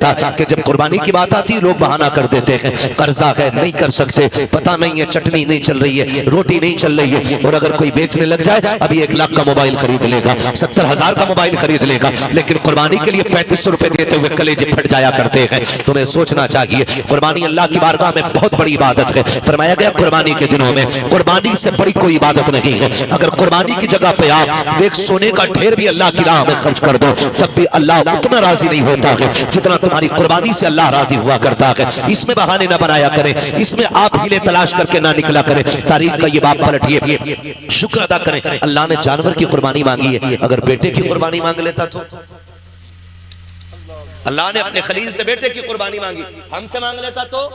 تھا کہ جب قربانی کی بات آتی لوگ بہانہ کر دیتے ہیں قرضہ ہے نہیں کر سکتے، پتہ نہیں ہے چٹنی نہیں چل رہی ہے، روٹی نہیں چل رہی ہے، اور اگر کوئی بیچنے لگ جائے ابھی 1 لاکھ کا موبائل خرید لے گا، 70,000 کا موبائل خرید لے گا، لیکن قربانی کے لیے 3500 روپے دیتے ہوئے کلیجے پھٹ جایا کرتے ہیں۔ تمہیں سوچنا چاہیے قربانی اللہ کی بارگاہ میں بہت بڑی عبادت ہے۔ فرمایا گیا قربانی کے دنوں میں قربانی سے بڑی کوئی عبادت نہیں ہے۔ اگر قربانی کی جگہ پہ آپ ایک سونے کا ڈھیر بھی اللہ کی راہ میں خرچ کر دو تب بھی اللہ اتنا راضی نہیں ہوتا ہے جتنا تمہاری قربانی سے اللہ راضی ہوا کرتا ہے۔ اس میں بہانے نہ بنایا کریں، اس میں آپ ہیلے تلاش کر کے نہ نکلا کریں، تاریخ کا یہ باب پلٹیے، شکر ادا کریں اللہ نے جانور کی قربانی مانگی ہے، اگر بیٹے کی قربانی مانگ لیتا تو اللہ نے اپنے خلیل سے بیٹے کی قربانی مانگی، ہم سے مانگ لیتا تو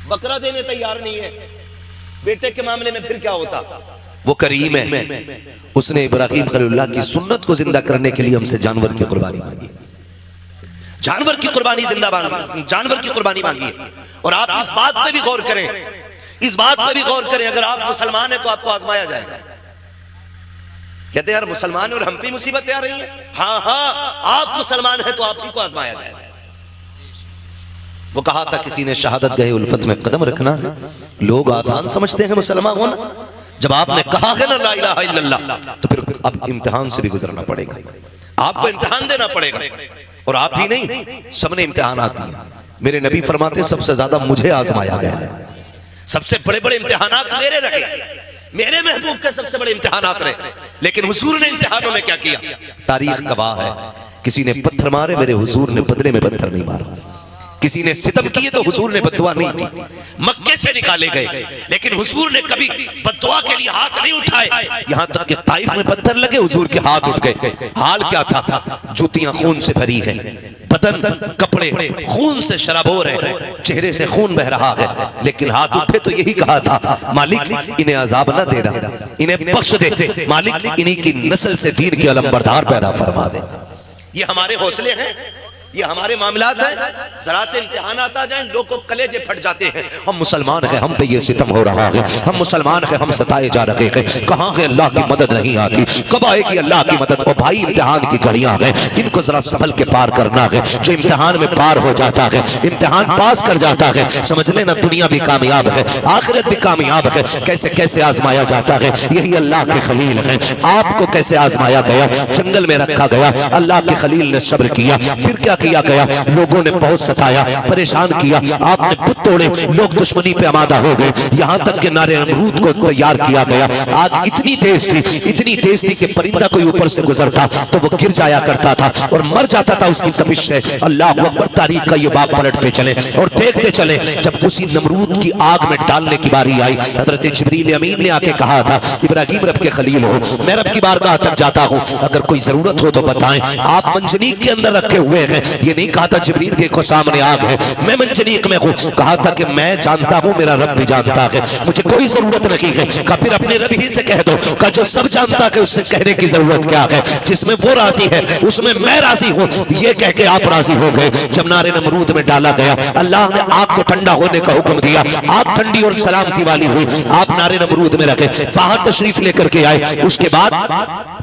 بکرا دینے تیار نہیں ہے، بیٹے کے معاملے میں پھر کیا ہوتا؟ وہ کریم ہے، اس نے ابراہیم خلیل اللہ کی سنت کو زندہ کرنے کے لیے ہم سے جانور کی قربانی مانگی، جانور کی قربانی زندہ مانگی، جانور کی قربانی مانگی ہے۔ اور آپ اس بات پہ بھی غور کریں، اس بات پہ بھی غور کریں، اگر آپ مسلمان ہیں تو آپ کو آزمایا جائے گا۔ کہتے ہیں یار مسلمان اور ہم پہ مصیبتیں آ رہی ہیں، ہاں آپ مسلمان ہیں تو آپ ہی کو آزمایا جائے گا۔ وہ کہا تھا کسی نے شہادت گاہ الفت میں قدم رکھنا ہے، لوگ آسان سمجھتے ہیں مسلمان ہونا، جب آپ نے کہا ہے نا لا الہ الا اللہ تو پھر اب امتحان سے بھی گزرنا پڑے گا، آپ کو امتحان دینا پڑے گا، اور آپ ہی نہیں سب نے امتحانات دیے۔ میرے نبی فرماتے سب سے زیادہ مجھے آزمایا گیا ہے، سب سے بڑے بڑے امتحانات میرے رہے، میرے محبوب کے سب سے بڑے امتحانات رہے، لیکن حضور نے امتحانوں میں کیا کیا؟ تاریخ گواہ ہے، کسی نے پتھر مارے میرے حضور نے بدلے میں پتھر نہیں مارا، کسی نے ستم کیے تو حضور نے بددعا نہیں کی، مکے سے نکالے گئے لیکن حضور نے کبھی بددعا کے لیے ہاتھ نہیں اٹھائے، یہاں تک کہ طائف میں پتھر لگے حضور کے ہاتھ اٹھ گئے۔ حال کیا تھا؟ جوتیاں خون سے بھری ہیں، بدن کپڑے خون سے شرابور ہیں، چہرے سے خون بہ رہا ہے، لیکن ہاتھ اٹھے تو یہی کہا تھا مالک انہیں عذاب نہ دینا، انہیں بخش دے، مالک انہی کی نسل سے دین کے علمبردار پیدا فرما دے۔ یہ ہمارے حوصلے ہیں، یہ ہمارے معاملات ہیں، ذرا سے امتحانات آ جائیں لوگ کو کلیجے پھٹ جاتے ہیں، ہم مسلمان ہیں ہم پہ یہ ستم ہو رہا ہے، ہم مسلمان ہیں ہم ستائے جا رہے ہیں، کہاں ہے اللہ کی مدد نہیں آتی، کب آئے گی اللہ کی مدد؟ او بھائی امتحان کی گھڑیاں ہیں، ان کو ذرا سنبھل کے پار کرنا ہے، جو امتحان میں پار ہو جاتا ہے، امتحان پاس کر جاتا ہے، سمجھ لینا دنیا بھی کامیاب ہے آخرت بھی کامیاب ہے۔ کیسے کیسے آزمایا جاتا ہے، یہی اللہ کے خلیل ہیں۔ آپ کو کیسے آزمایا گیا؟ جنگل میں رکھا گیا، اللہ کے خلیل نے صبر کیا، پھر کیا کیا گیا؟ لوگوں نے بہت ستایا پریشان کیا، آپ نے بت توڑے، لوگ دشمنی پہ آمادہ ہو گئے، یہاں تک کہ نارے نمرود کو تیار کیا گیا۔ آگ اتنی تیز تھی کہ پرندہ کوئی اوپر سے گزرتا تو وہ گر جایا کرتا تھا اور مر جاتا تھا اس کی تپش سے۔ اللہ اکبر، تاریخ کا یہ باب پلٹتے چلے اور دیکھتے چلے، جب اسی نمرود کی آگ میں ڈالنے کی باری آئی، حضرت جبریل امین نے آ کے کہا تھا ابراہیم رب کے خلیل ہو، میں رب کی بارگاہ تک جاتا ہوں، اگر کوئی ضرورت ہو تو بتائیں۔ آپ منجنیق کے اندر رکھے ہوئے ہیں، یہ نہیں کہا تھا جبریل دیکھو سامنے آگ ہے، میں منجنیق میں ہوں، کہا تھا کہ میں جانتا ہوں میرا رب بھی جانتا ہے، مجھے کوئی ضرورت نہیں ہے، کہا پھر اپنے رب ہی سے کہہ دو، کہا جو سب جانتا ہے اس سے کہنے کی ضرورت کیا ہے، جس میں وہ راضی ہے اس میں میں راضی ہوں، یہ کہہ کے آپ راضی ہو گئے۔ جب نار نمرود میں ڈالا گیا، اللہ نے آگ کو ٹھنڈا ہونے کا حکم دیا، آگ ٹھنڈی اور سلامتی والی ہوئی، آپ نار نمرود میں رکھے، باہر تشریف لے کر کے آئے، اس کے بعد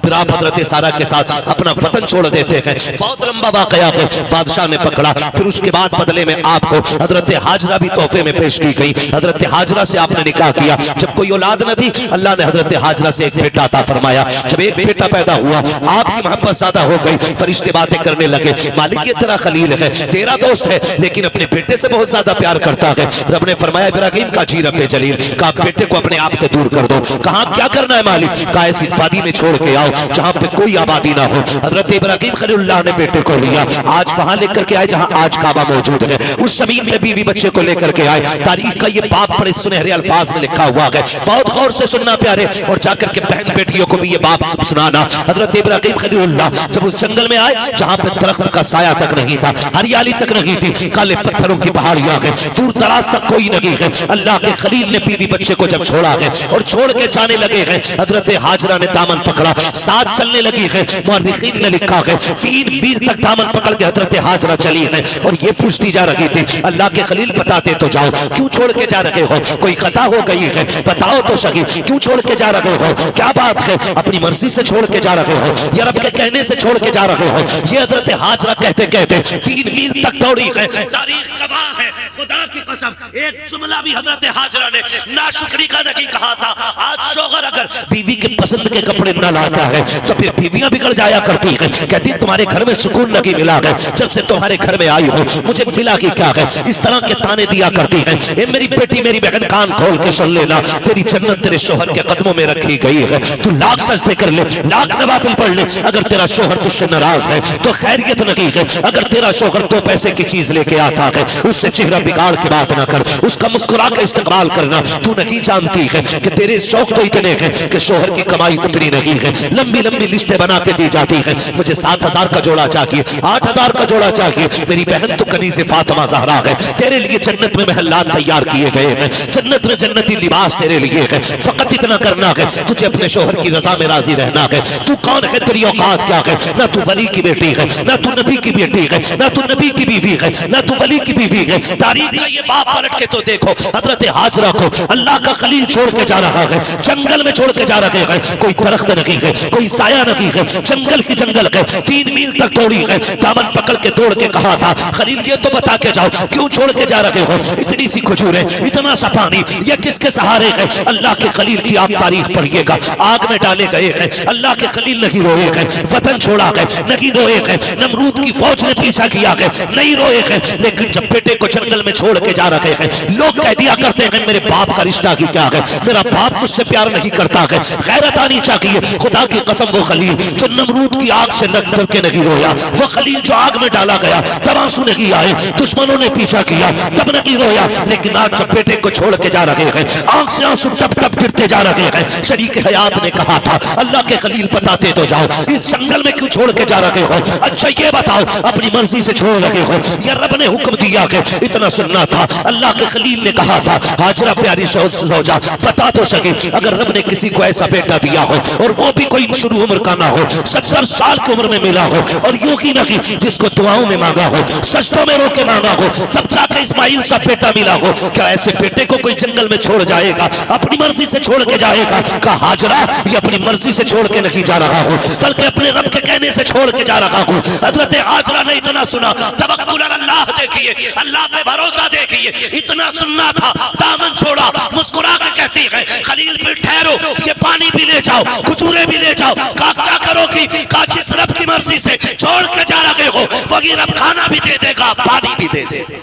پھر آپ حضرت سارہ کے ساتھ اپنا وطن چھوڑ دیتے ہیں، بہت لمبا واقعہ ہے، بادشاہ نے پکڑا، پھر اس کے بعد بدلے میں آپ کو حضرت حاجرہ بھی تحفے میں پیش کی گئی، حضرت حاجرہ سے آپ نے نکاح کیا، جب کوئی اولاد نہ تھی اللہ نے حضرت حاجرہ سے ایک بیٹا عطا فرمایا، جب ایک بیٹا پیدا ہوا آپ کی محبت زیادہ ہو گئی، فرشتے باتیں کرنے لگے، مالک یہ تیرا خلیل ہے، تیرا دوست ہے، لیکن اپنے بیٹے سے بہت زیادہ پیار کرتا ہے۔ رب نے فرمایا ابراہیم کا جی رب جلیل، کہا بیٹے کو اپنے آپ سے دور کر دو، کہاں کیا کرنا ہے مالک؟ کہا ایسی وادی میں چھوڑ کے آؤ جہاں پہ کوئی آبادی نہ ہو۔ حضرت ابراہیم خلیل اللہ نے بیٹے کو لیا، آج وہاں لے کر کے آئے جہاں آج کعبہ موجود ہے، اس زمین میں بیوی بچے کو لے کر کے آئے، تاریخ کا یہ باب بڑے سنہرے الفاظ میں لکھا ہوا ہے، بہت غور سے سننا پیارے، اور جا کر کے بہن بیٹیوں کو بھی یہ باب سنانا۔ حضرت ابراہیم خلیل اللہ جب اس جنگل میں آئے جہاں پہ درخت کا سایہ تک نہیں تھا، ہریالی تک نہیں تھی، کالے پتھروں کی پہاڑیاں ہیں، دور دراز تک کوئی نہیں ہے، اللہ کے خلیل نے بیوی بچے کو جب چھوڑا ہے اور چھوڑ کے جانے لگے ہیں، حضرت حاجرہ نے دامن پکڑا، ساتھ چلنے لگی ہے، مورخین نے لکھا ہے 3 میل تک دامن پکڑ کے حضرت حاجرہ چلی ہیں اور یہ پوچھتی جا رہی تھی اللہ کے خلیل بتاتے تو جاؤ کیوں چھوڑ کے جا رہے ہو؟ کوئی خطا ہو گئی ہے بتاؤ تو صحیح، کیوں چھوڑ کے جا رہے ہو؟ کیا بات ہے؟ اپنی مرضی سے چھوڑ کے جا رہے ہو یا رب کے کہنے سے چھوڑ کے جا رہے ہو؟ یہ حضرت حاجرہ کہتے کہتے 3 میل تک دوڑی ہے، تاریخ گواہ ہے، خدا کی قسم ایک جملہ بھی حضرت حاجرہ نے ناشکری کا نہیں کہا تھا۔ آج شوہر اگر بیوی کے پسند کے کپڑے نہ لاتا ہے تو پھر بیویاں بگڑ جایا کرتی ہیں، کہتی تمہارے گھر میں سکون نہیں ملا ہے، جب سے تمہارے گھر میں آئی ہو مجھے ملا ہی کیا ہے، اس طرح کے تانے دیا کرتی ہیں۔ اے میری بیٹی میری بہن کان کھول کے سن لینا، تیری جنت تیرے شوہر کے قدموں میں رکھی گئی ہے، تو لاکھ سجدے کر لے، لاکھ نوافل پڑھ لے، اگر تیرا شوہر تجھ سے ناراض ہے تو خیریت نہیں ہے۔ اگر تیرا شوہر 2 پیسے کی چیز لے کے آتا ہے اس سے چہرہ بگاڑ کے بات نہ کر، اس کا مسکرا کے استقبال کرنا۔ تو نہیں جانتی ہے کہ تیرے شوق تو اتنے ہیں کہ شوہر کی کمائی اتنی نہیں ہے، لمبی لمبی لسٹیں بنا کے دی جاتی ہیں، مجھے 7,000 کا جوڑا چاہیے، 8,000 کا جوڑا چاہیے۔ میری بہن تو کنیز فاطمہ زہرا ہے، تیرے لیے جنت میں محلات تیار کیے گئے ہیں، جنت میں جنتی لباس تیرے لیے ہے، فقط اتنا کرنا ہے تجھے اپنے شوہر کی رضا میں راضی رہنا ہے۔ تو کون ہے؟ تیری اوقات کیا ہے؟ نہ تو ولی کی بیٹی ہے، نہ تو نبی کی بیٹی ہے، نہ تو نبی کی بیوی ہے، نہ تو ولی کی بیوی ہے۔ تاریخ کا یہ باپ پلٹ کے تو دیکھو، حضرت حاجرہ کو اللہ کا خلیل چھوڑ کے جا رہا ہے، جنگل میں چھوڑ کے جا رہے ہیں، کوئی درخت نہیں ہے، کوئی سایہ نہیں ہے، جنگل کی جنگل ہے، 3 میل تک دوڑی ہے، دامن پکڑ کے دوڑ کے کہا تھا خلیل یہ تو بتا کے جاؤ کیوں چھوڑ کے جا رہے ہو؟ اتنی سی کھجوریں، اتنا سا پانی، یہ کس کے سہارے ہے؟ اللہ کے خلیل کی آپ تاریخ پڑھیے گا، آگ میں ڈالے گئے ہیں، اللہ کے خلیل نہیں روئے ہیں، وطن چھوڑا ہے نہیں روئے ہیں، نمرود کی فوج نے پیچھا کیا ہے نہیں روئے ہیں، لیکن جب بیٹے کو جنگل میں چھوڑ کے جا رہے ہیں لوگ کہہ دیا کرتے ہیں میرے باپ کا رشتہ کی کیا ہے، میرا باپ مجھ سے پیار نہیں کرتا ہے، غیرت آنی چاہیے۔ خدا کی قسم وہ خلیل جو نمرود کی آگ سے لگ کر کے نہیں رویا، وہ خلیل جو آگ میں ڈالا گیا تب آنسو نہیں آئے، دشمنوں نے پیچھا کیا تب نہیں رویا، لیکن آج جب بیٹے کو چھوڑ کے جا رہے ہیں آنکھ سے آنسو ٹپ ٹپ گرتے جا رہے ہیں۔ شریک حیات نے کہا تھا اللہ کے خلیل بتاتے تو جاؤ اس جنگل میں کیوں چھوڑ کے جا رہے ہو؟ اچھا یہ بتاؤ اپنی مرضی سے چھوڑ رہے ہو یا رب نے حکم دیا کہ اتنا سننا تھا؟ اللہ کے خلیل نے کہا تھا حاجرہ پیاری زوجہ بتا تو صحیح، اگر رب نے کسی کو ایسا بیٹا دیا ہو اور وہ بھی کوئی شروع عمر کا نہ ہو، 70 سال کی عمر میں ملا ہو اور یوں ہی نہیں جس کو دعاؤں میں مانگا ہو سجدوں میں رو کے مانگا ہو تب جا کے اسماعیل سا بیٹا ملا ہو، کیا ایسے بیٹے کو کوئی جنگل میں چھوڑ جائے گا؟ اپنی مرضی سے چھوڑ کے جائے گا؟ کہا حاجرہ یہ اپنی مرضی سے چھوڑ کے نہیں جا رہا ہوں بلکہ اپنے رب کے کہنے سے چھوڑ کے جا رہا ہوں۔ حضرت حاجرہ نے اتنا سنا، توکل اللہ دیکھیے، اللہ پہ بھروسہ دیکھیے، اتنا سننا تھا، دامن چھوڑا، مسکرا کے کہتی ہے خلیل پہ ٹھہرو، یہ پانی بھی لے جاؤ، کھجورے بھی لے جاؤ۔ کہا کیا کرو گی؟ کہا جس رب کی مرضی سے چھوڑ کے جا رہے ہو وہی رب کھانا بھی دے دے گا پانی بھی دے دے گا۔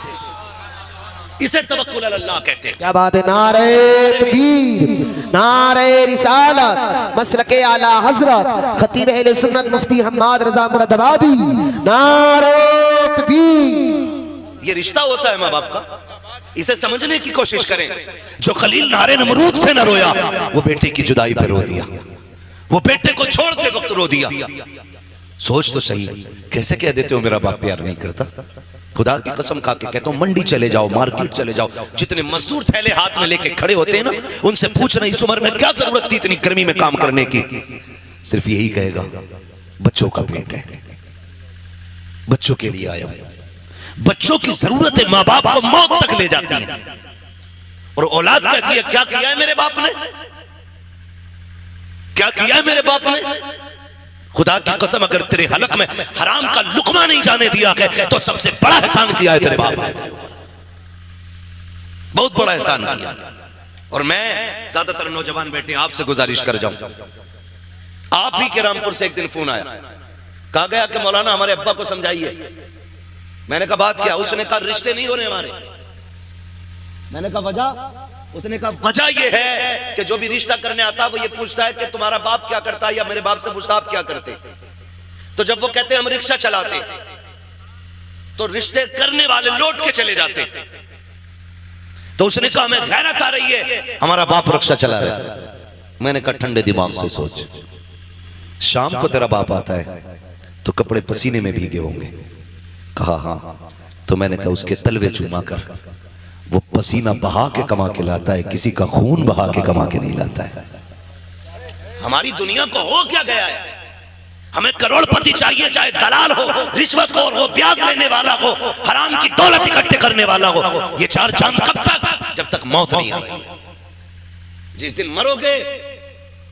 اسے توکل اللہ کہتے ہیں۔ کیا بات ہے؟ نعرہ تکبیر، نعرہ رسالت، مسلک اعلی حضرت خطیب اہل سنت مفتی حماد رضا مرادآبادی، نعرہ تکبیر۔ یہ رشتہ ہوتا ہے ماں باپ کا، اسے سمجھنے کی کوشش کریں۔ جو خلیل نارے نمرود سے نہ رویا وہ بیٹے کی جدائی پہ رو دیا، وہ بیٹے کو چھوڑتے وقت رو دیا۔ سوچ تو صحیح، کیسے کہہ دیتے ہو میرا باپ پیار نہیں کرتا؟ خدا کی قسم کھا کے کہتا ہوں منڈی چلے جاؤ، مارکیٹ چلے جاؤ، جتنے مزدور تھیلے ہاتھ میں لے کے کھڑے ہوتے ہیں نا ان سے پوچھنا اس عمر میں کیا ضرورت تھی اتنی گرمی میں کام کرنے کی؟ صرف یہی کہے گا بچوں کا پیٹ ہے، بچوں کے لیے آیا ہوں۔ بچوں کی ضرورت ہے ماں باپ کو موت تک لے جاتی ہے، اور اولاد کہتی ہے کیا کیا ہے میرے باپ نے، کیا کیا ہے میرے باپ نے؟ خدا کی قسم اگر تیرے حلق میں حرام کا لقمہ نہیں جانے دیا ہے تو سب سے بڑا احسان کیا ہے تیرے باپ نے، بہت بڑا احسان کیا۔ اور میں زیادہ تر نوجوان بیٹے آپ سے گزارش کر جاؤں، آپ ہی کے رامپور سے ایک دن فون آیا، کہا گیا کہ مولانا ہمارے ابا کو سمجھائیے۔ میں نے کہا بات کیا؟ اس نے کہا رشتے نہیں ہو رہے ہمارے۔ میں نے کہا وجہ؟ اس نے کہا وجہ یہ ہے کہ جو بھی رشتہ کرنے آتا وہ یہ پوچھتا ہے کہ تمہارا باپ کیا کرتا ہے، یا میرے باپ سے پوچھتا آپ کیا کرتے؟ تو جب وہ کہتے ہیں ہم رکشہ چلاتے تو رشتے کرنے والے لوٹ کے چلے جاتے۔ تو اس نے کہا ہمیں غیرت آ رہی ہے، ہمارا باپ رکشہ چلا رہا ہے۔ میں نے کہا ٹھنڈے دماغ سے سوچ، شام کو تیرا باپ آتا ہے تو کپڑے پسینے میں بھیگے ہوں گے؟ کہا ہاں۔ تو میں نے کہا اس کے تلوے چوما کر، وہ پسینہ بہا کے کما کے لاتا ہے، کسی کا خون بہا کے کما کے نہیں لاتا ہے۔ ہماری دنیا کو ہو کیا گیا ہے؟ ہمیں کروڑ پتی چاہیے، چاہے دلال ہو، رشوت خور ہو، بیاج لینے والا ہو، حرام کی دولت اکٹھے کرنے والا ہو. یہ چار چاند کب تک؟ جب تک موت نہیں آ رہی. جس دن مرو گے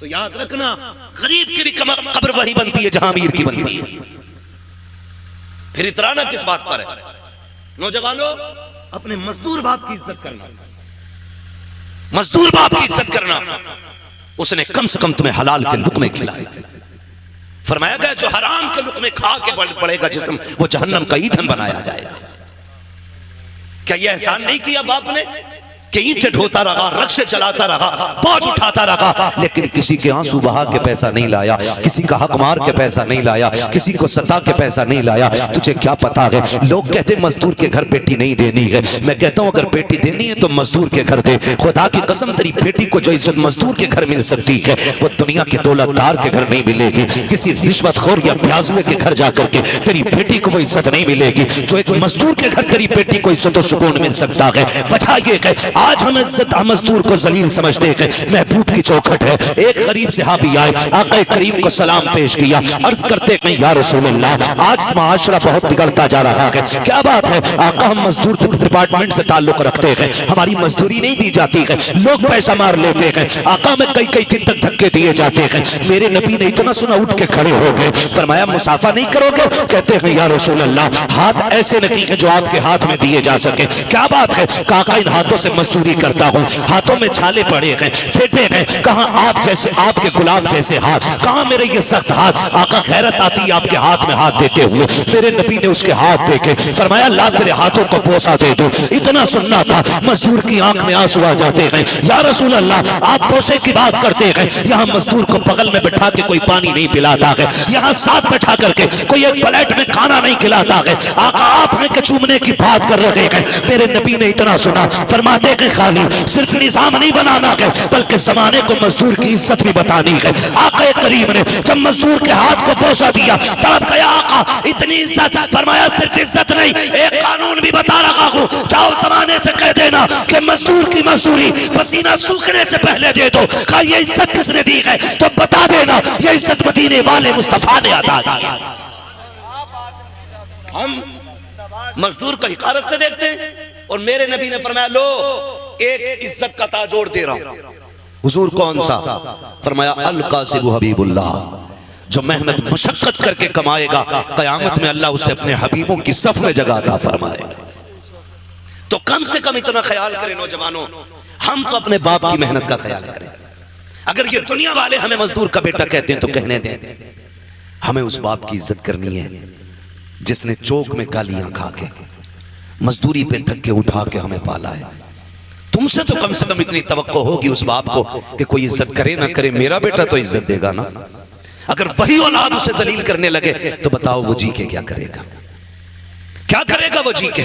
تو یاد رکھنا غریب کی بھی قبر وہی بنتی ہے جہاں امیر کی بنتی ہے. پھر اترانا کس بات پر ہے؟ نوجوانوں، اپنے مزدور باپ کی عزت کرنا. مزدور باپ کی عزت کرنا. اس نے کم سے کم تمہیں حلال کے لقمے کھلائے. فرمایا گیا جو حرام کے لقمے کھا کے بڑھے گا جسم، وہ جہنم کا ایندھن بنایا جائے گا. کیا یہ احسان نہیں کیا باپ نے کہ اینٹیں ڈھوتا رہا، رکشے چلاتا رہا، بوجھ اٹھاتا رہا، لیکن کسی کے آنسو بہا کے پیسہ نہیں لایا، کسی کا حق مار کے پیسہ نہیں لایا، کسی کو ستا کے پیسہ نہیں لایا. تجھے کیا پتا ہے؟ لوگ کہتے مزدور کے گھر بیٹی نہیں دینی ہے. میں کہتا ہوں اگر بیٹی دینی ہے تو مزدور کے گھر دے. خدا کی قسم تیری بیٹی کو جو عزت مزدور کے گھر مل سکتی ہے وہ دنیا کے دولت دار کے گھر نہیں ملے گی. کسی رشوت خور یا بیازوے کے گھر جا کر کے تیری بیٹی کو وہ عزت نہیں ملے گی جو ایک مزدور کے گھر تیری بیٹی کو عزت و سکون مل سکتا ہے. وجہ یہ ہے آج ہم عزت مزدور کو ذلیل سمجھتے ہیں. محبوب کی چوکھٹ ہے. ایک غریب صحابی آئے، آقا کریم کو سلام پیش کیا، عرض کرتے ہیں یا رسول اللہ آج معاشرہ بہت بگڑتا جا رہا ہے. کیا بات ہے؟ آقا ہم مزدور ڈپارٹمنٹ سے تعلق رکھتے ہیں، ہماری مزدوری نہیں دی جاتی ہے، لوگ پیسہ مار لیتے ہیں. آقا میں کئی دن تک دھکے دیے جاتے ہیں. میرے نبی نے اتنا سنا اٹھ کے کھڑے ہو گئے. فرمایا مسافہ نہیں کرو گے؟ کہتے ہیں یا رسول اللہ ہاتھ ایسے نہیں ہے جو آپ کے ہاتھ میں دیے جا سکے. کیا بات ہے؟ آقا ان ہاتھوں سے مزدوری کرتا ہوں، ہاتھوں میں چھالے پڑے ہیں، پھیٹے ہیں. کہاں آپ جیسے، آپ کے گلاب جیسے ہاتھ، کہاں میرے یہ سخت ہاتھ. آقا غیرت آتی ہے آپ کے ہاتھ میں ہاتھ دیتے ہوئے. میرے نبی نے اس کے ہاتھ دیکھے، فرمایا لا تیرے ہاتھوں کو بوسہ دے دو. اتنا سننا تھا مزدور کی آنکھ میں آنسو آ جاتے ہیں. یا رسول اللہ آپ بوسے کی بات کرتے ہیں، یہاں مزدور کو بغل میں بٹھا کے کوئی پانی نہیں پلاتا ہے، یہاں ساتھ بٹھا کر کے کوئی ایک پلیٹ میں کھانا نہیں کھلاتا ہے. آقا آپ ہیں کہ چومنے کی بات کر رہے ہیں. میرے نبی نے اتنا سنا، فرماتے کہ خالی صرف نظام نہیں بنانا ہے بلکہ زمانے کو مزدور کی عزت بھی بتانی ہے. آقا کریم نے جب مزدور کے ہاتھ کو بوسہ دیا تڑپ گیا آقا اتنی عزت. فرمایا صرف عزت نہیں، ایک قانون بھی بتا رہا ہوں، جاؤ زمانے سے کہہ دینا کہ مزدور کی مزدوری پسینہ سوکھنے سے پہلے دے دو. کہا یہ عزت کس نے دی ہے؟ تو بتا دینا یہ عزت مدینے والے مصطفیٰ نے عطا کی. ہم مزدور کو حقارت سے دیکھتے ہیں اور میرے نبی نے فرمایا لو ایک عزت کا تاج اور دے رہا ہوں. حضور کون سا؟ فرمایا القاسب حبیب اللہ، جو محنت مشقت کر کے کمائے گا قیامت میں اللہ اسے اپنے حبیبوں کی صف میں جگہ عطا فرمائے گا. تو کم سے کم اتنا خیال کریں نوجوانوں، ہم تو اپنے باپ کی محنت کا خیال کریں. اگر یہ دنیا والے ہمیں مزدور کا بیٹا کہتے ہیں تو کہنے دیں. ہمیں اس باپ کی عزت کرنی ہے جس نے چوک میں گالیاں کھا کے مزدوری پہ دھکے اٹھا کے ہمیں پالا ہے. تم سے تو کم سے کم اتنی توقع ہوگی اس باپ کو کہ کوئی عزت کرے نہ کرے میرا بیٹا تو عزت دے گا نا. اگر وہی اولاد اسے ذلیل کرنے لگے تو بتاؤ وہ جی کے کیا کرے گا؟ کیا کرے گا وہ جی کے؟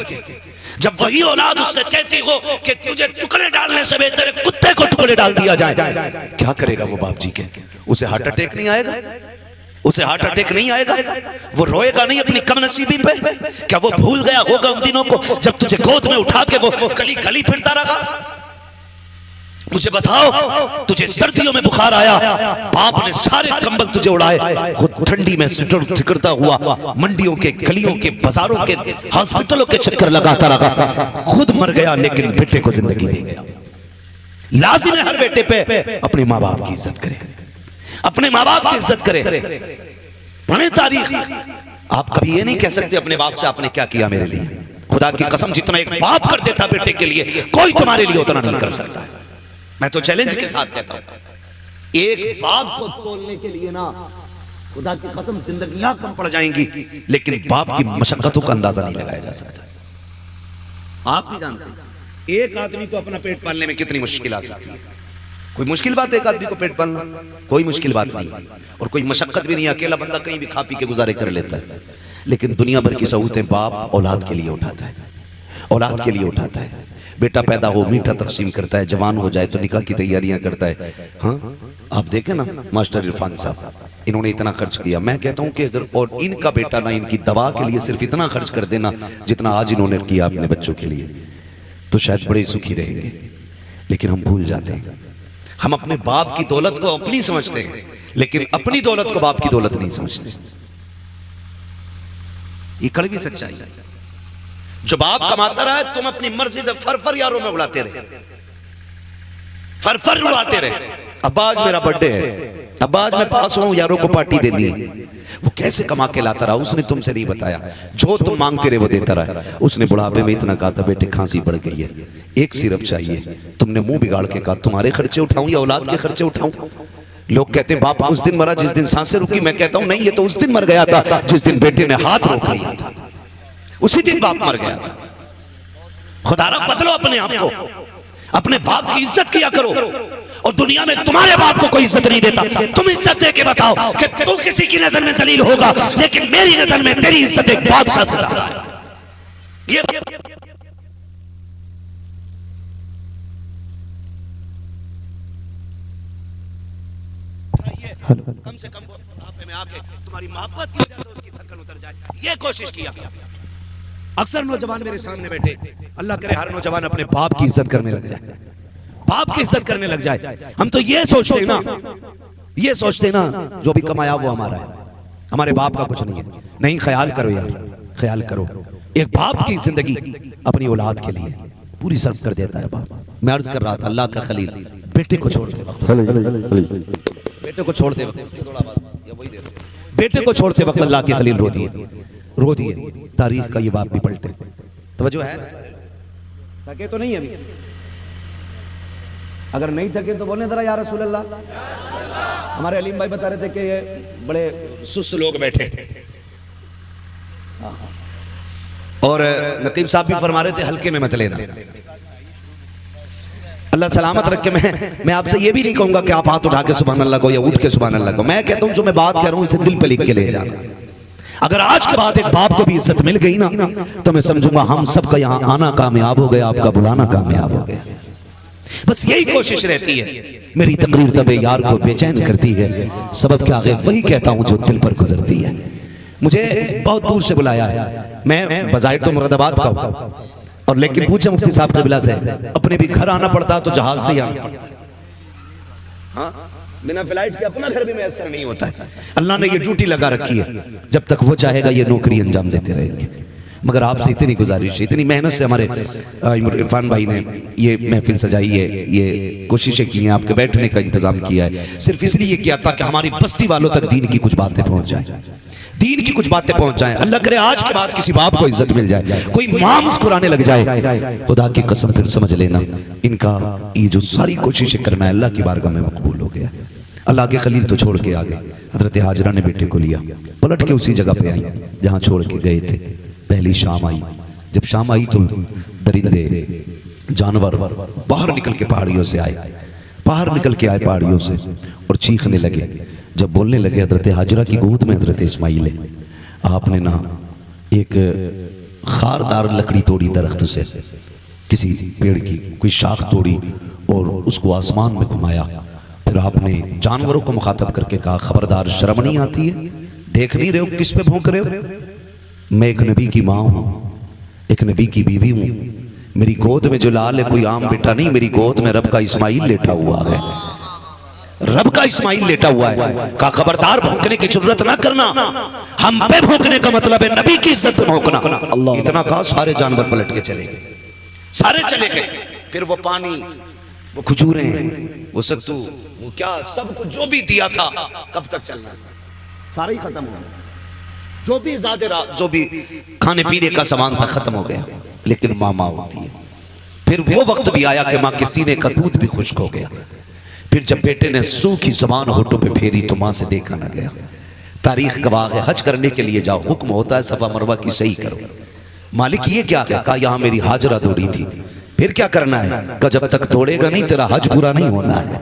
جب وہی اولاد اس سے کہتی ہو کہ تجھے ٹکڑے ڈالنے سے بہتر ہے کتے کو ٹکڑے ڈال دیا جائے، کیا کرے گا وہ باپ جی کے؟ اسے ہارٹ اٹیک نہیں آئے گا؟ اسے ہارٹ اٹیک نہیں آئے گا؟ وہ روئے گا نہیں اپنی کم نصیبی پہ؟ کیا وہ بھول گیا ہوگا ان دنوں کو جب تجھے گود میں اٹھا کے وہ گلی گلی پھرتا رہا؟ مجھے بتاؤ تجھے سردیوں میں بخار آیا، باپ نے سارے کمبل تجھے اڑائے، خود ٹھنڈی میں ٹھکرتا ہوا منڈیوں کے گلیوں کے بازاروں کے ہاسپٹلوں کے چکر لگاتا رہا، خود مر گیا لیکن بیٹے کو زندگی دے گیا. لازم ہے ہر بیٹے پہ اپنے ماں باپ کی عزت کرے، اپنے ماں باپ کی عزت کرے. پڑھیں تاریخ، آپ کبھی یہ نہیں کہہ سکتے اپنے باپ سے آپ نے کیا کیا میرے لیے. خدا کی قسم جتنا ایک باپ کر دیتا بیٹے کے لیے کوئی تمہارے لیے اتنا نہیں کر سکتا. میں تو چیلنج کے ساتھ کہتا ہوں ایک باپ کو تولنے کے لیے نا خدا کی قسم زندگیاں کم پڑ جائیں گی لیکن باپ کی مشقتوں کا اندازہ نہیں لگایا جا سکتا. آپ بھی جانتے ہیں ایک آدمی کو اپنا پیٹ پالنے میں کتنی مشکل آ سکتی ہے. کوئی مشکل بات ہے ایک آدمی کو پیٹ پالنا؟ کوئی مشکل بات نہیں اور کوئی مشقت بھی نہیں. اکیلا بندہ کہیں بھی کھا پی کے گزارے کر لیتا ہے. لیکن دنیا بھر کی سہولتیں باپ اولاد کے لیے اٹھاتا ہے، اولاد کے لیے اٹھاتا ہے. بیٹا پیدا ہو میٹھا تقسیم کرتا ہے، جوان ہو جائے تو نکاح کی تیاریاں کرتا ہے. ہاں آپ دیکھیں نا ماسٹر عرفان صاحب انہوں نے اتنا خرچ کیا. میں کہتا ہوں کہ اگر اور ان کا بیٹا نہ ان کی دوا کے لیے صرف اتنا خرچ کر دینا جتنا آج انہوں نے کیا اپنے بچوں کے لیے تو شاید بڑے سکھی رہیں گے. لیکن ہم بھول جاتے ہیں. ہم اپنے باپ کی دولت کو اپنی سمجھتے ہیں لیکن اپنی دولت کو باپ کی دولت نہیں سمجھتے. یہ کڑوی سچائی ہے. جو باپ کماتا رہا ہے تم اپنی مرضی سے فر یاروں میں اڑاتے رہے, فر اڑاتے رہے. ابا آج میرا برتھ ڈے ہے, ابا آج میں پاس ہوں, یاروں کو پارٹی دینی ہے. وہ کیسے کما کے لاتا رہا اس نے تم سے نہیں بتایا. جو تم مانگتے رہے وہ دیتا رہا. اس نے بڑھاپے میں اتنا کہا تھا بیٹے کھانسی بڑھ گئی ہے, ایک سیرپ چاہیے. تم نے منہ بگاڑ کے کہا تمہارے خرچے اٹھاؤں یا اولاد کے خرچے اٹھاؤں؟ لوگ کہتے ہیں باپ اس دن مرا جس دن سانسیں رکی. میں کہتا ہوں نہیں, یہ تو اس دن مر گیا تھا جس دن بیٹے نے ہاتھ روک لیا تھا, اسی دن باپ مر گیا تھا. خدا را بدلو اپنے آپ کو, اپنے باپ کی عزت کیا کرو. اور دنیا میں تمہارے باپ کو کوئی عزت نہیں دیتا. تم عزت دے کے بتاؤ کہ تو کسی کی نظر میں ذلیل ہوگا لیکن میری نظر میں تیری عزت ایک بادشاہ سے زیادہ ہے. یہ کم سے کم بڑھاپے میں آ کے تمہاری محبت کی وجہ سے اس کی تھکن اتر جائے, یہ کوشش کیا. اکثر نوجوان میرے سامنے بیٹھے, اللہ کرے ہر نوجوان اپنے باپ کی عزت کرنے لگ جائے, باپ کی عزت کرنے لگ جائے. ہم تو یہ سوچتے ہیں نا جو بھی کمایا وہ ہمارا ہے, ہمارے باپ کا کچھ نہیں ہے. نہیں, خیال کرو یار, خیال کرو. ایک باپ کی زندگی اپنی اولاد کے لیے پوری صرف کر دیتا ہے باپ. میں عرض کر رہا تھا اللہ کا خلیل بیٹے کو چھوڑتے وقت, بیٹے کو چھوڑتے وقت, بیٹے کو چھوڑتے وقت اللہ کے خلیل رو دیے. تاریخ کا یہ باپ بھی پلٹے. توجہ ہے, تھکے تو نہیں ابھی؟ اگر نہیں تھکے تو بولنے ذرا یا رسول اللہ. ہمارے علیم بھائی بتا رہے تھے کہ یہ بڑے سست لوگ بیٹھے, اور نقیب صاحب بھی فرما رہے تھے ہلکے میں مت لینا. اللہ سلامت رکھ کے میں آپ سے یہ بھی نہیں کہوں گا کہ آپ ہاتھ اٹھا کے سبحان اللہ کو یا اٹھ کے سبحان اللہ کو. میں کہتا ہوں جو میں بات کہہ رہا ہوں اسے دل پہ لکھ کے لے جانا. اگر آج کے بعد ایک باپ کو بھی عزت مل گئی نا تو میں سمجھوں گا ہم سب کا یہاں آنا کامیاب ہو گیا, آپ کا بلانا کامیاب ہو گیا. بس یہی کوشش رہتی ہے. میری تقریر طبع یار کو بے چین کرتی ہے, سبب کیا ہے وہی کہتا ہوں جو دل پر گزرتی ہے. مجھے بہت دور سے بلایا ہے, میں بظاہر تو مراد آباد کا ہوں, اور لیکن پوچھا مفتی صاحب قبلہ سے اپنے بھی گھر آنا پڑتا تو جہاز سے ہی آنا پڑتا ہے. ہاں, بنا فلائٹ کے اپنا گھر بھی میسر نہیں ہوتا ہے. اللہ نے یہ ڈیوٹی لگا رکھی ہے, جب تک وہ چاہے گا یہ نوکری انجام دیتے رہیں گے. مگر آپ سے اتنی گزارش ہے, اتنی محنت سے ہمارے عرفان بھائی نے یہ محفل سجائی ہے, یہ کوششیں کی ہیں, آپ کے بیٹھنے کا انتظام کیا ہے, صرف اس لیے کیا تھا کہ ہماری بستی والوں تک دین کی کچھ باتیں پہنچ جائیں, دین کی کچھ باتیں پہنچ جائیں. اللہ کرے آج کے بعد کسی باپ کو عزت مل جائے, کوئی ماں مسکرانے لگ جائے. خدا کی قسم پھر سمجھ لینا ان کا یہ جو ساری کوششیں کرنا ہے اللہ کی بارگاہ میں مقبول ہو گیا. اللہ کے خلیل تو چھوڑ کے آگے, حضرت حاجرہ نے بیٹے کو لیا, پلٹ کے اسی جگہ پہ آئی جہاں چھوڑ کے گئے تھے. پہلی شام آئی, جب شام آئی تو درندے جانور باہر نکل کے پہاڑیوں سے آئے, باہر نکل کے آئے پہاڑیوں سے اور چیخنے لگے. جب بولنے لگے حضرت حاجرہ کی گود میں حضرت اسماعیل ہے. آپ نے نا ایک خاردار لکڑی توڑی درخت سے, کسی پیڑ کی کوئی شاخ توڑی اور اس کو آسمان میں گھمایا. پھر آپ نے جانوروں کو مخاطب کر کے کہا خبردار شرم نہیں آتی ہے, دیکھ نہیں رہے ہو کس پہ بھونک رہے ہو؟ میں ایک نبی کی ماں ہوں, ایک نبی کی بیوی ہوں. میری گود میں جو لال ہے کوئی عام بیٹا نہیں, میری گود میں رب کا اسماعیل لیٹا ہوا ہے, رب کا اسماعیل لیٹا ہوا ہے. کہا خبردار بھونکنے کی ضرورت نہ کرنا, ہم پہ بھونکنے کا مطلب ہے نبی کی عزت پہ بھونکنا. اتنا کہا سارے جانور پلٹ کے چلے گئے, سارے چلے گئے. پھر وہ پانی, وہ کھجوریں, وہ ستو, وہ کیا سب کو جو بھی دیا تھا کب تک چلنا تھا, سارے ہی ختم ہو گئے. جو بھی جو بھی کھانے پینے کا سامان تھا ختم ہو گیا. لیکن ماں ہوتی ہے. پھر وہ وقت بھی آیا کہ ماں کے سینے کا دودھ بھی خشک ہو گیا. پھر جب بیٹے نے سوکھی زبان ہونٹوں پہ پھیری تو ماں سے دیکھا نہ گیا. تاریخ گواہ ہے, حج کرنے کے لیے جاؤ, حکم ہوتا ہے صفا مروہ کی صحیح کرو. مالک یہ کیا کہا یہاں میری حاجرہ دوڑی تھی. پھر کیا کرنا ہے؟ کہ جب تک دوڑے گا نہیں تیرا حج پورا نہیں ہونا ہے,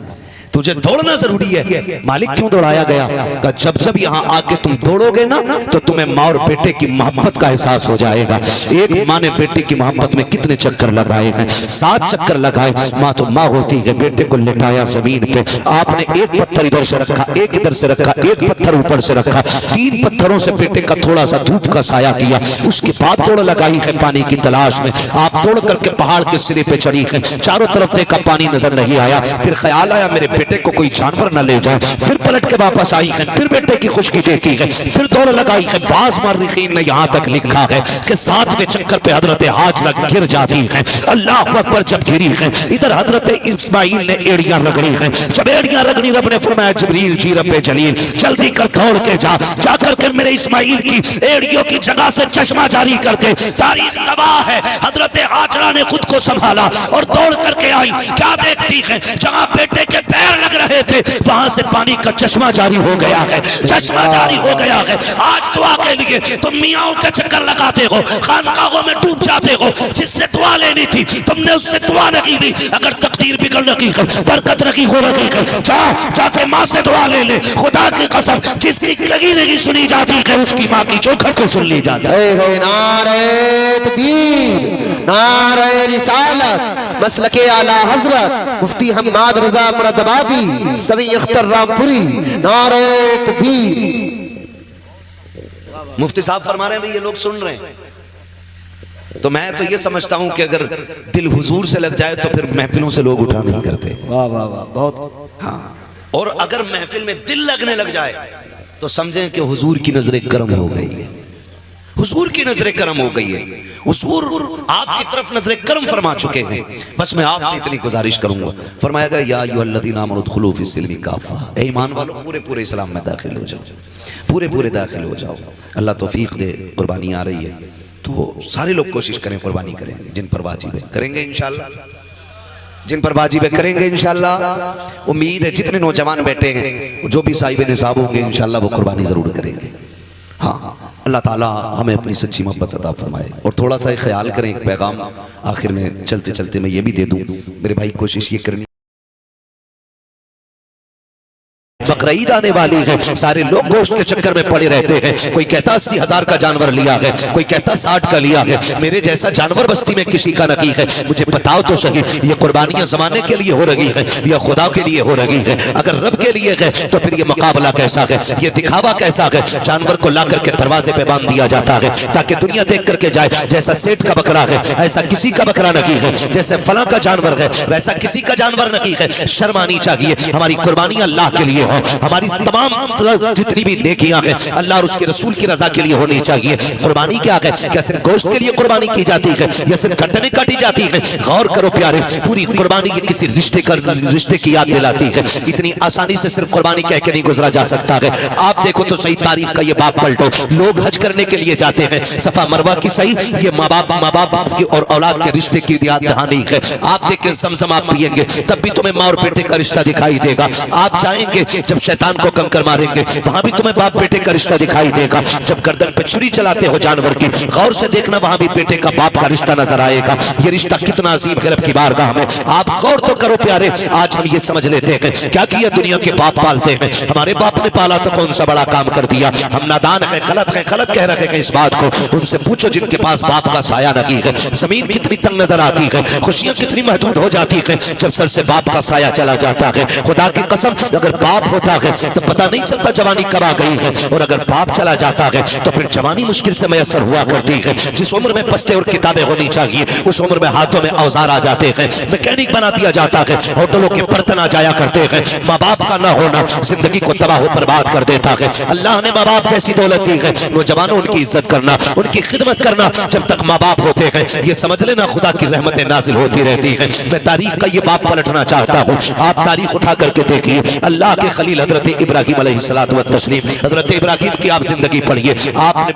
تجھے دوڑنا ضروری ہے. مالک کیوں دوڑایا گیا؟ کہ جب یہاں آ کے تم دوڑو گے نا تو تمہیں ماں اور بیٹے کی محبت کا احساس ہو جائے گا. ایک ماں نے بیٹے کی محبت میں کتنے چکر لگائے ہیں, 7 چکر لگائے. ماں تو ماں ہوتی ہے. بیٹے کو لٹایا زمین پہ, آپ نے ایک پتھر ادھر سے رکھا, ایک ادھر سے رکھا, ایک پتھر اوپر سے رکھا, 3 پتھروں سے بیٹے کا تھوڑا سا دھوپ کا سایہ کیا. اس کے بعد دوڑ لگائی ہے پانی کی تلاش میں. آپ دوڑ کر کے پہاڑ کے سرے پہ چڑھی ہے, چاروں طرف دیکھا پانی نظر نہیں آیا. پھر خیال آیا میرے بیٹے کو کوئی جانور نہ لے جائے. پھر پلٹ کے واپس آئی ہے, پھر بیٹے کی خشکی دیکھی ہے, پھر دوڑ لگائی ہے. بعض مورخین نے یہاں تک لکھا ہے کہ 7ویں چکر پہ حضرت ہاجرہ گر جاتی ہے. اللہ اکبر جب گری ہے, ادھر حضرت اسماعیل نے ایڑیاں رگڑی ہیں. جب ایڑیاں رگڑی, رب نے فرمایا جبریل جی رب جلیل جلدی کر دوڑ کے جا کر کے میرے اسماعیل کی ایڑیوں کی جگہ سے چشمہ جاری کر دے. تاریخ گواہ ہے حضرت ہاجرہ نے خود کو سنبھالا اور دوڑ کر کے آئی. کیا دیکھتی ہے, جہاں بیٹے کے پیر لگ رہے تھے وہاں سے پانی کا چشمہ جاری ہو گیا ہے, چشمہ جاری ہو گیا ہے. آج دعا کے لیے تم میاں کے چکر لگاتے ہو, خانقاہوں میں ڈوب جاتے ہو, جس سے دعا لینی تھی تم نے اس سے دعا نہیں لی. اگر تقدیر بگڑ رہی ہے, برکت رہی ہو رہی ہے, جا کے ماں سے دعا لے لے. خدا کی قسم جس کی کہیں نہیں سنی جاتی ہے اس کی ماں کی چوکھٹ کو سن لی جاتی ہے. نعرہ تکبیر, نعرہ رسالت, مسلک اعلی حضرت مفتی حماد رضا مرادآبادی سوی اختر رامپوری. نعرہ تکبیر. مفتی صاحب فرما رہے ہیں بھئی یہ لوگ سن رہے ہیں, تو میں تو یہ سمجھتا ہوں کہ اگر دل حضور سے لگ جائے تو پھر محفلوں سے لوگ اٹھا نہیں کرتے. واہ واہ واہ, بہت. ہاں, اور اگر محفل میں دل لگنے لگ جائے تو سمجھیں کہ حضور کی نظر کرم ہو گئی ہے, حضور کی نظر کرم ہو گئی ہے. حضور آپ کی طرف نظر کرم فرما چکے ہیں. بس میں آپ سے اتنی گزارش کروں گا, فرمایا گا یا ایھا الذین آمنوا ادخلوا فی السلم کافہ, اے ایمان والو پورے اسلام میں داخل ہو جاؤ, پورے داخل ہو جاؤ. اللہ توفیق دے. قربانی آ رہی ہے تو سارے لوگ کوشش کریں, قربانی کریں. جن پر واجب ہے کریں گے انشاءاللہ, جن پر واجب ہے کریں گے انشاءاللہ. امید ہے جتنے نوجوان بیٹھے ہیں جو بھی صاحب نصاب ہوں گے انشاءاللہ وہ قربانی ضرور کریں گے. ہاں, اللہ تعالیٰ ہمیں اپنی سچی محبت عطا فرمائے. اور تھوڑا سا خیال کریں, ایک پیغام آخر میں چلتے چلتے میں یہ بھی دے دوں. میرے بھائی کوشش یہ کرنی, بقرعید آنے والی ہے, سارے لوگ گوشت کے چکر میں پڑے رہتے ہیں. کوئی کہتا 80,000 کا جانور لیا ہے, کوئی کہتا 60 کا لیا ہے. میرے جیسا جانور بستی میں کسی کا نہیں ہے. مجھے بتاؤ تو صحیح, یہ قربانیاں زمانے کے لیے ہو رہی ہے یا خدا کے لیے ہو رہی ہے؟ اگر رب کے لیے ہے تو پھر یہ مقابلہ کیسا ہے, یہ دکھاوا کیسا ہے؟ جانور کو لا کر کے دروازے پہ باندھ دیا جاتا ہے تاکہ دنیا دیکھ کر کے جائے جیسا سیٹ کا بکرا ہے ایسا کسی کا بکرا نہیں ہے, جیسے فلاں کا جانور ہے ویسا کسی کا جانور نہیں ہے. شرم آنی چاہیے. ہماری قربانیاں اللہ کے لیے ہوں, ہماری تمام جتنی بھی نیکیاں ہیں اللہ اور اس کے رسول کی رضا کے لیے ہونی چاہیے. قربانی کیا ہے؟ کیا صرف گوشت کے لیے قربانی کی جاتی ہے یا صرف گردنیں کاٹی جاتی ہیں؟ غور کرو پیارے, پوری قربانی یہ کسی رشتے کی یاد دلاتی ہے. اتنی آسانی سے صرف قربانی کہہ کے نہیں گزرا جا سکتا ہے. آپ دیکھو تو صحیح تاریخ کا یہ باب پلٹو, لوگ حج کرنے کے لیے جاتے ہیں, صفا مروہ کی صحیح یہ ماں باپ کی اور اولاد کے رشتے کی یاد دہانی ہے. آپ دیکھیں زمزم آپ پیئیں گے تب بھی تمہیں ماں اور بیٹے کا رشتہ دکھائی دے گا. آپ جائیں گے جب شیطان کو کنکر ماریں گے وہاں بھی تمہیں باپ بیٹے کا رشتہ دکھائی دے گا. جب گردن پہ چھری چلاتے ہو جانور کی, غور سے دیکھنا وہاں بھی بیٹے کا باپ کا رشتہ نظر آئے گا. یہ رشتہ کتنا عظیم ہے رب کی بارگاہ میں. آپ غور تو کرو پیارے, آج ہم یہ سمجھ لیتے ہیں کیا کیا دنیا کے باپ پالتے ہیں, ہمارے باپ نے پالا تو کون سا بڑا کام کر دیا. ہم نادان ہیں, غلط کہہ رہے ہیں اس بات کو. ان سے پوچھو جن کے پاس باپ کا سایہ نہیں ہے, زمین کتنی تنگ نظر آتی ہے, خوشیاں کتنی محدود ہو جاتی ہیں جب سر سے باپ کا سایہ چلا جاتا ہے. خدا کی قسم اگر باپ ہوتا ہے تو پتہ نہیں چلتا جوانی کب آ گئی ہے, اور اگر باپ چلا جاتا ہے تو پھر جوانی مشکل سے میسر ہوا کرتی ہے. جس عمر میں بستے اور کتابیں ہونی چاہیے اس عمر میں ہاتھوں میں اوزار آ جاتے ہیں, میکینک بنا دیا جاتا ہے, ہوٹلوں کے برتن آ جایا کرتے ہیں. ماں باپ کا نہ ہونا زندگی کو تباہ و برباد کر دیتا ہے. اللہ نے ماں باپ کیسی دولت دی ہے, نوجوانوں ان کی عزت کرنا, ان کی خدمت کرنا. جب تک ماں باپ ہوتے ہیں یہ سمجھ لینا خدا کی رحمتیں نازل ہوتی رہتی ہیں. میں تاریخ کا یہ باب پلٹنا چاہتا ہوں, آپ تاریخ اٹھا کر کے دیکھیے. اللہ کے خلیل حضرت ابراہیم علیہ السلام, حضرت ابراہیم کی آپ زندگی پڑھیے. آپ نے